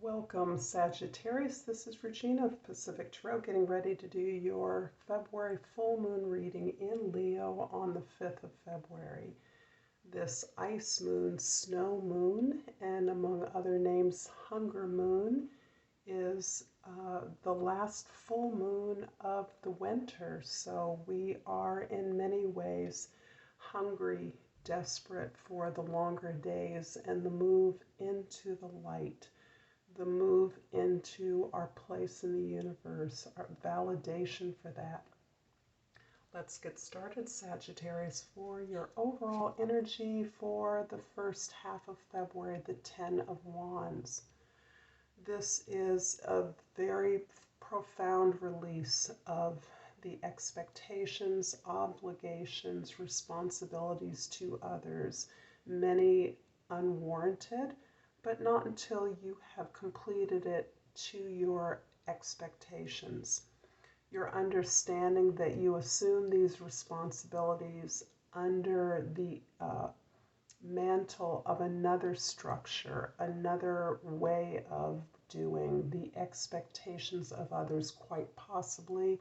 Welcome, Sagittarius. This is Regina of Pacific Tarot, getting ready to do your February full moon reading in Leo on the 5th of February. This ice moon, snow moon, and among other names, hunger moon, is the last full moon of the winter. So we are in many ways hungry, desperate for the longer days and the move into the light, the move into our place in the universe, our validation for that. Let's get started, Sagittarius, for your overall energy for the first half of February, the 10 of Wands. This is a very profound release of the expectations, obligations, responsibilities to others, many unwarranted, but not until you have completed it to your expectations. Your understanding that you assume these responsibilities under the mantle of another structure, another way of doing, the expectations of others, quite possibly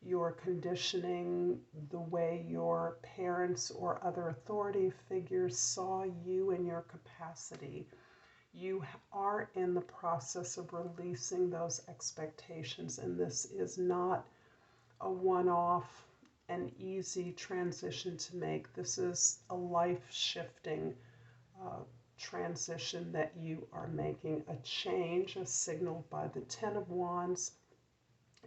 your conditioning, the way your parents or other authority figures saw you in your capacity. You are in the process of releasing those expectations, and this is not a one-off and easy transition to make. This is a life-shifting transition that you are making. A change, as signaled by the 10 of Wands,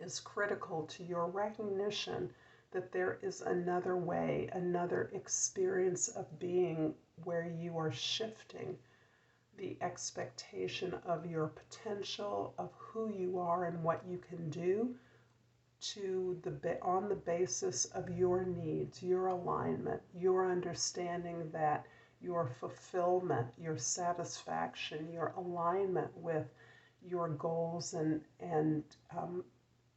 is critical to your recognition that there is another way, another experience of being where you are shifting the expectation of your potential, of who you are and what you can do on the basis of your needs, your alignment, your understanding that your fulfillment, your satisfaction, your alignment with your goals and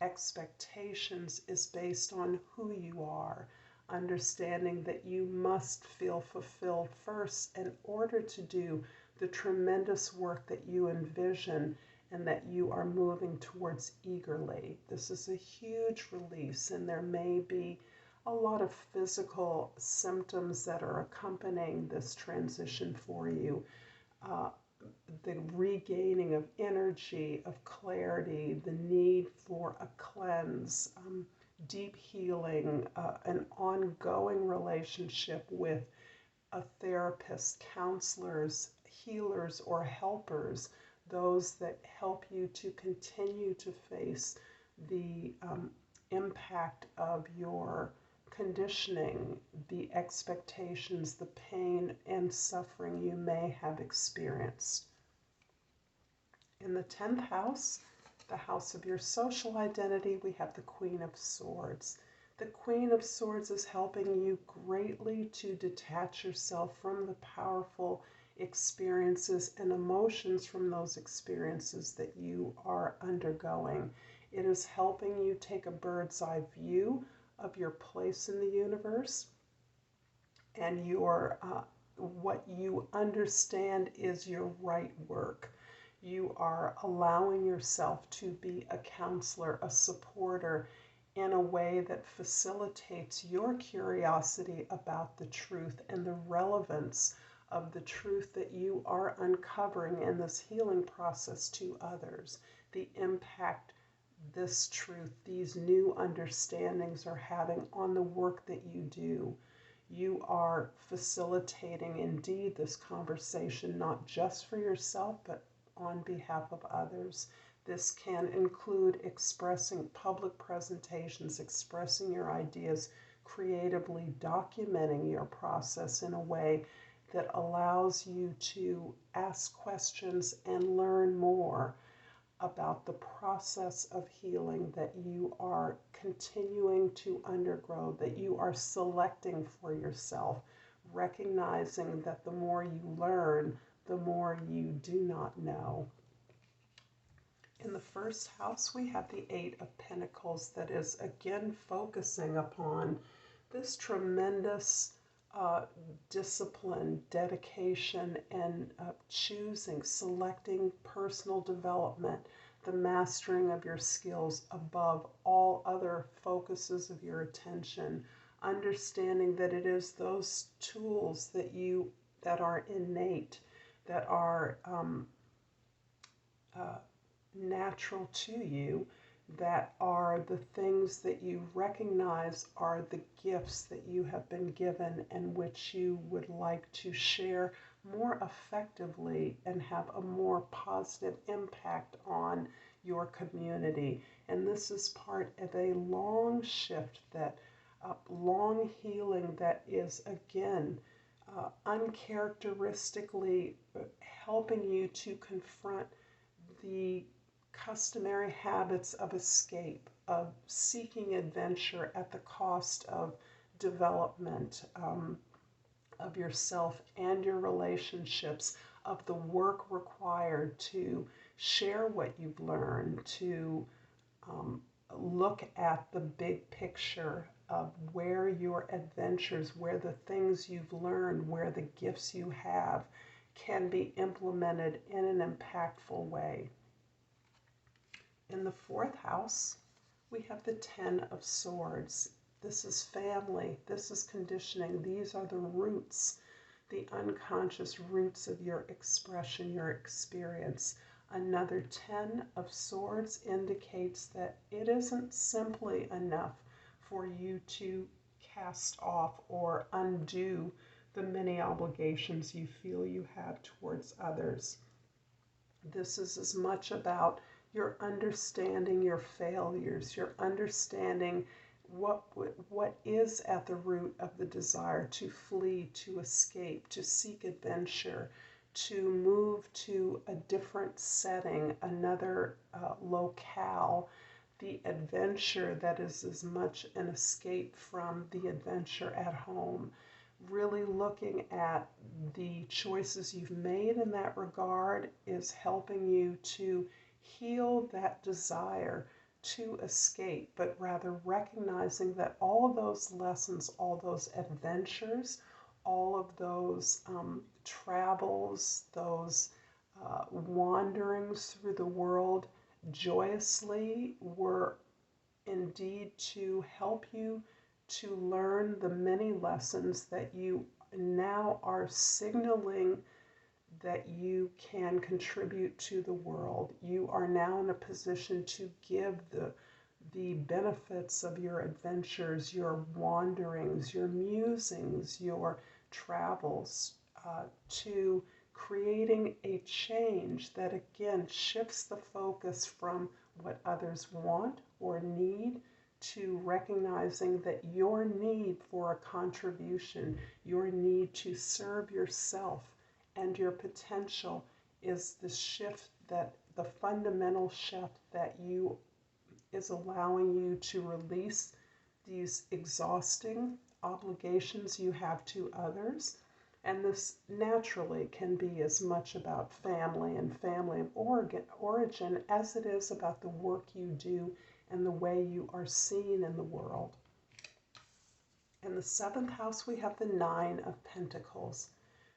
expectations is based on who you are. Understanding that you must feel fulfilled first in order to do the tremendous work that you envision and that you are moving towards eagerly. This is a huge release, and there may be a lot of physical symptoms that are accompanying this transition for you. The regaining of energy, of clarity, the need for a cleanse, deep healing, an ongoing relationship with a therapist, counselors, healers, or helpers, those that help you to continue to face the impact of your conditioning, the expectations, the pain and suffering you may have experienced. In the 10th house, the house of your social identity, we have the Queen of Swords. The Queen of Swords is helping you greatly to detach yourself from the powerful experiences and emotions from those experiences that you are undergoing. It is helping you take a bird's eye view of your place in the universe and your what you understand is your right work. You are allowing yourself to be a counselor, a supporter, in a way that facilitates your curiosity about the truth and the relevance of the truth that you are uncovering in this healing process to others, the impact this truth, these new understandings are having on the work that you do. You are facilitating indeed this conversation, not just for yourself, but on behalf of others. This can include expressing public presentations, expressing your ideas creatively, documenting your process in a way that allows you to ask questions and learn more about the process of healing that you are continuing to undergo, that you are selecting for yourself, recognizing that the more you learn, the more you do not know. In the first house, we have the 8 of Pentacles that is again focusing upon this tremendous uh, discipline, dedication, and choosing, selecting personal development, the mastering of your skills above all other focuses of your attention, understanding that it is those tools that are innate, that are natural to you, that are the things that you recognize are the gifts that you have been given and which you would like to share more effectively and have a more positive impact on your community. And this is part of a long shift, that long healing that is, again, uncharacteristically helping you to confront the customary habits of escape, of seeking adventure at the cost of development of yourself and your relationships, of the work required to share what you've learned, to look at the big picture of where your adventures, where the things you've learned, where the gifts you have can be implemented in an impactful way. In the fourth house, we have the Ten of Swords. This is family. This is conditioning. These are the roots, the unconscious roots of your expression, your experience. Another Ten of Swords indicates that it isn't simply enough for you to cast off or undo the many obligations you feel you have towards others. This is as much about your understanding your failures, your understanding what is at the root of the desire to flee, to escape, to seek adventure, to move to a different setting, another locale, the adventure that is as much an escape from the adventure at home. Really looking at the choices you've made in that regard is helping you to heal that desire to escape, but rather recognizing that all of those lessons, all those adventures, all of those travels, those wanderings through the world joyously were indeed to help you to learn the many lessons that you now are signaling that you can contribute to the world. You are now in a position to give the benefits of your adventures, your wanderings, your musings, your travels, to creating a change that again shifts the focus from what others want or need to recognizing that your need for a contribution, your need to serve yourself and your potential is the shift, that the fundamental shift that you is allowing you to release these exhausting obligations you have to others. And this naturally can be as much about family and family of origin as it is about the work you do and the way you are seen in the world. In the seventh house, we have the Nine of Pentacles.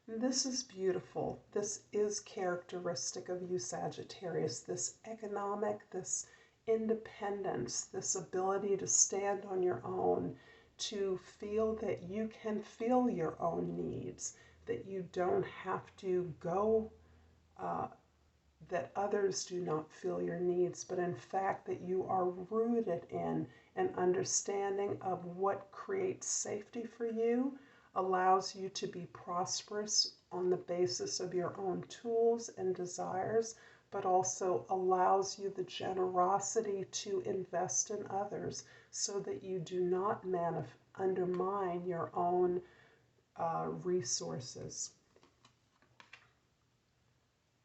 This is beautiful. This is characteristic of you, Sagittarius. This economic, this independence, this ability to stand on your own, to feel that you can feel your own needs, that you don't have to go, that others do not feel your needs, but in fact that you are rooted in an understanding of what creates safety for you, allows you to be prosperous on the basis of your own tools and desires, but also allows you the generosity to invest in others so that you do not undermine your own resources.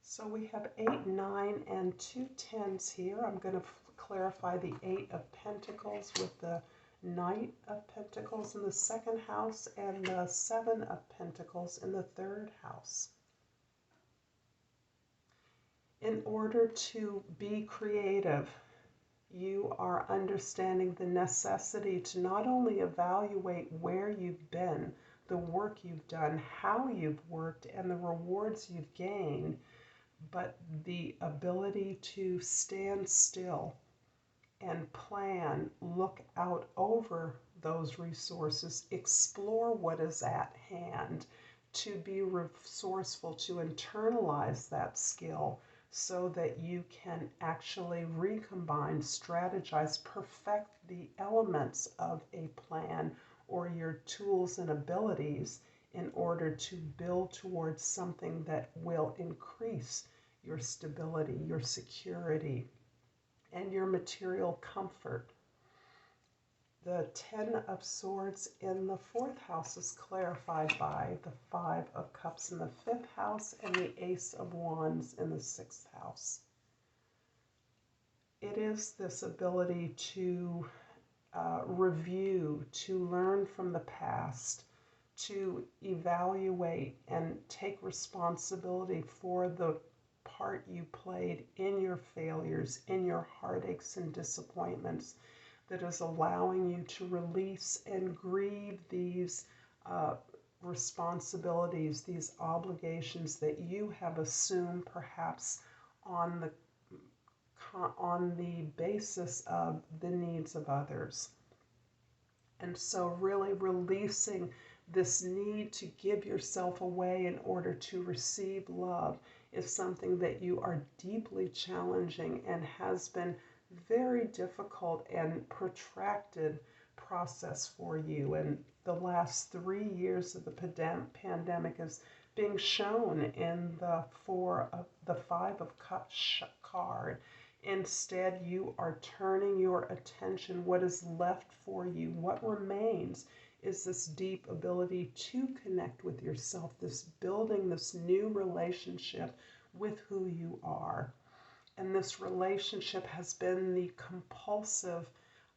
So we have 8, 9, and 2 10s here. I'm going to clarify the 8 of Pentacles with the Knight of Pentacles in the second house and the 7 of Pentacles in the third house. In order to be creative, you are understanding the necessity to not only evaluate where you've been, the work you've done, how you've worked, and the rewards you've gained, but the ability to stand still and plan, look out over those resources, explore what is at hand, to be resourceful, to internalize that skill so that you can actually recombine, strategize, perfect the elements of a plan or your tools and abilities in order to build towards something that will increase your stability, your security, and your material comfort. The Ten of Swords in the 4th house is clarified by the 5 of Cups in the 5th house and the Ace of Wands in the 6th house. It is this ability to review, to learn from the past, to evaluate and take responsibility for the part you played in your failures, in your heartaches and disappointments, that is allowing you to release and grieve these responsibilities, these obligations that you have assumed perhaps on the basis of the needs of others. And so really releasing this need to give yourself away in order to receive love is something that you are deeply challenging and has been very difficult and protracted process for you. And the last 3 years of the pandemic is being shown in the 5 of Cups card. Instead, you are turning your attention. What is left for you, what remains, is this deep ability to connect with yourself, this building this new relationship with who you are. And this relationship has been the compulsive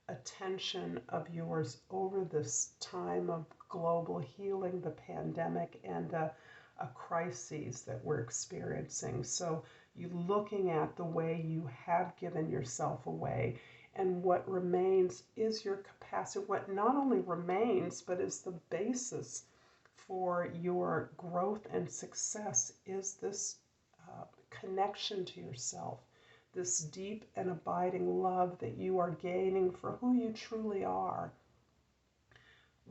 attention of yours over this time of global healing, the pandemic, and a crisis that we're experiencing. So you looking at the way you have given yourself away, and what remains is your capacity. What not only remains, but is the basis for your growth and success is this connection to yourself, this deep and abiding love that you are gaining for who you truly are,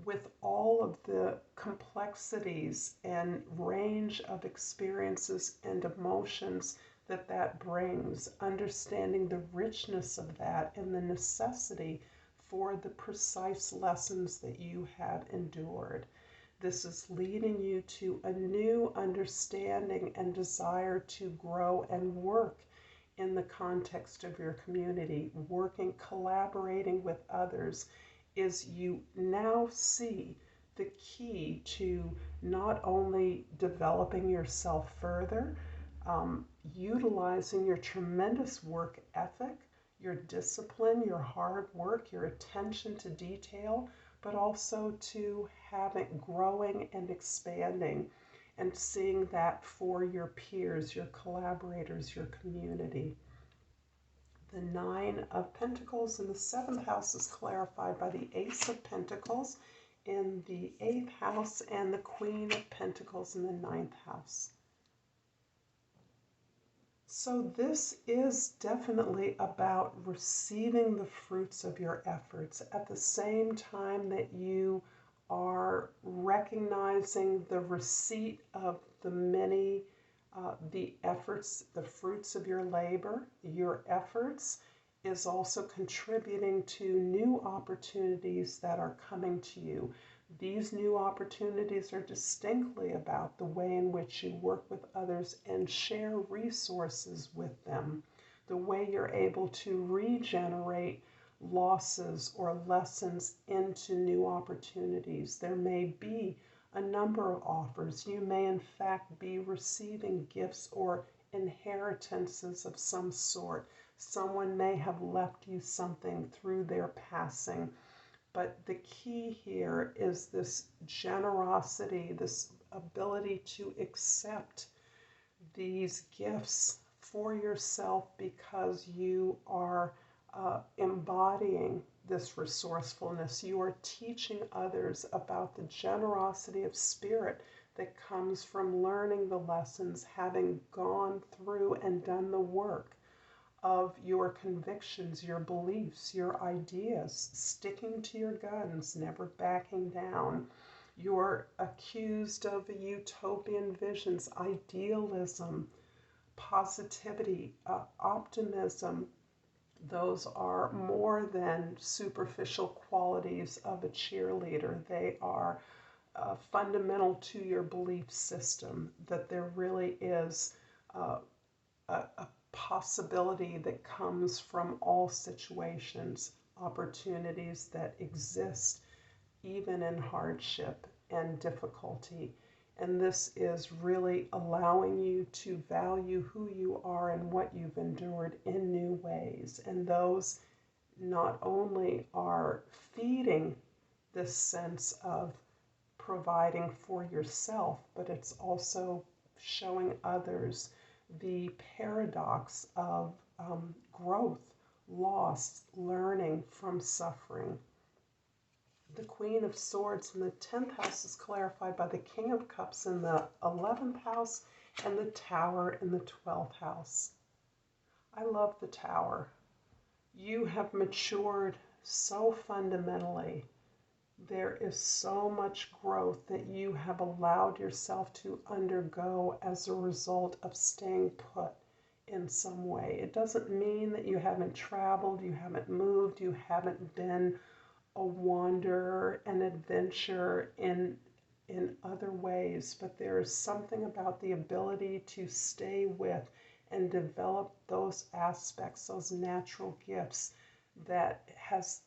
with all of the complexities and range of experiences and emotions that brings, understanding the richness of that and the necessity for the precise lessons that you have endured. This is leading you to a new understanding and desire to grow and work in the context of your community, working, collaborating with others, is you now see the key to not only developing yourself further, utilizing your tremendous work ethic, your discipline, your hard work, your attention to detail, but also to having growing and expanding and seeing that for your peers, your collaborators, your community. The 9 of Pentacles in the 7th house is clarified by the Ace of Pentacles in the 8th house and the Queen of Pentacles in the 9th house. So this is definitely about receiving the fruits of your efforts at the same time that you are recognizing the receipt of the many, the efforts, the fruits of your labor. Your efforts is also contributing to new opportunities that are coming to you. These new opportunities are distinctly about the way in which you work with others and share resources with them, the way you're able to regenerate losses or lessons into new opportunities. There may be a number of offers. You may in fact be receiving gifts or inheritances of some sort. Someone may have left you something through their passing. But the key here is this generosity, this ability to accept these gifts for yourself because you are embodying this resourcefulness. You are teaching others about the generosity of spirit that comes from learning the lessons, having gone through and done the work of your convictions, your beliefs, your ideas, sticking to your guns, never backing down. You're accused of utopian visions, idealism, positivity, optimism. Those are more than superficial qualities of a cheerleader. They are fundamental to your belief system, that there really is a possibility that comes from all situations, opportunities that exist even in hardship and difficulty. And this is really allowing you to value who you are and what you've endured in new ways. And those not only are feeding this sense of providing for yourself, but it's also showing others the paradox of growth, loss, learning from suffering. The Queen of Swords in the 10th house is clarified by the King of Cups in the 11th house and the Tower in the 12th house. I love the Tower. You have matured so fundamentally. There is so much growth that you have allowed yourself to undergo as a result of staying put in some way. It doesn't mean that you haven't traveled, you haven't moved, you haven't been a wanderer, an adventurer in other ways, but there is something about the ability to stay with and develop those aspects, those natural gifts that has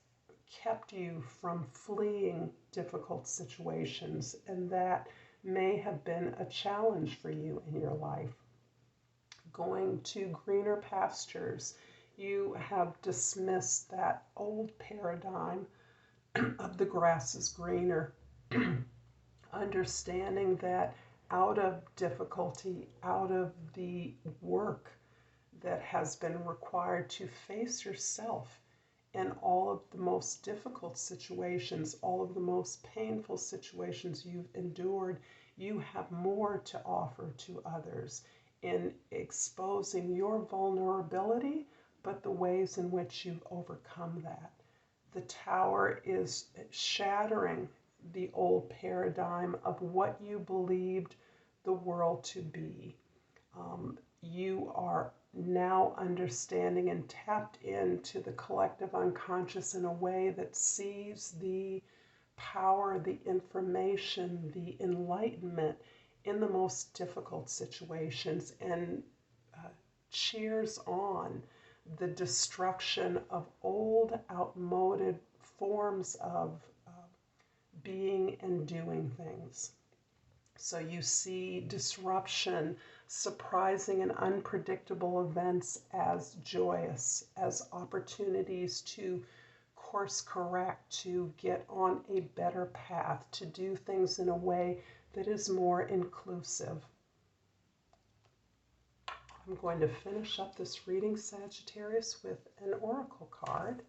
kept you from fleeing difficult situations, and that may have been a challenge for you in your life. Going to greener pastures, you have dismissed that old paradigm of the grass is greener, understanding that out of difficulty, out of the work that has been required to face yourself in all of the most difficult situations, all of the most painful situations you've endured, you have more to offer to others in exposing your vulnerability, but the ways in which you've overcome that. The Tower is shattering the old paradigm of what you believed the world to be. You are now understanding and tapped into the collective unconscious in a way that sees the power, the information, the enlightenment in the most difficult situations, and cheers on the destruction of old, outmoded forms of being and doing things. So you see disruption, surprising and unpredictable events as joyous, as opportunities to course correct, to get on a better path, to do things in a way that is more inclusive. I'm going to finish up this reading, Sagittarius, with an oracle card.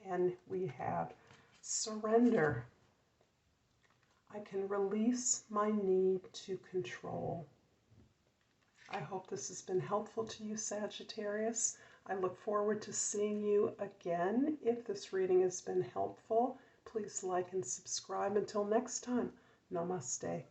And we have surrender. I can release my need to control. I hope this has been helpful to you, Sagittarius. I look forward to seeing you again. If this reading has been helpful, please like and subscribe. Until next time, Namaste.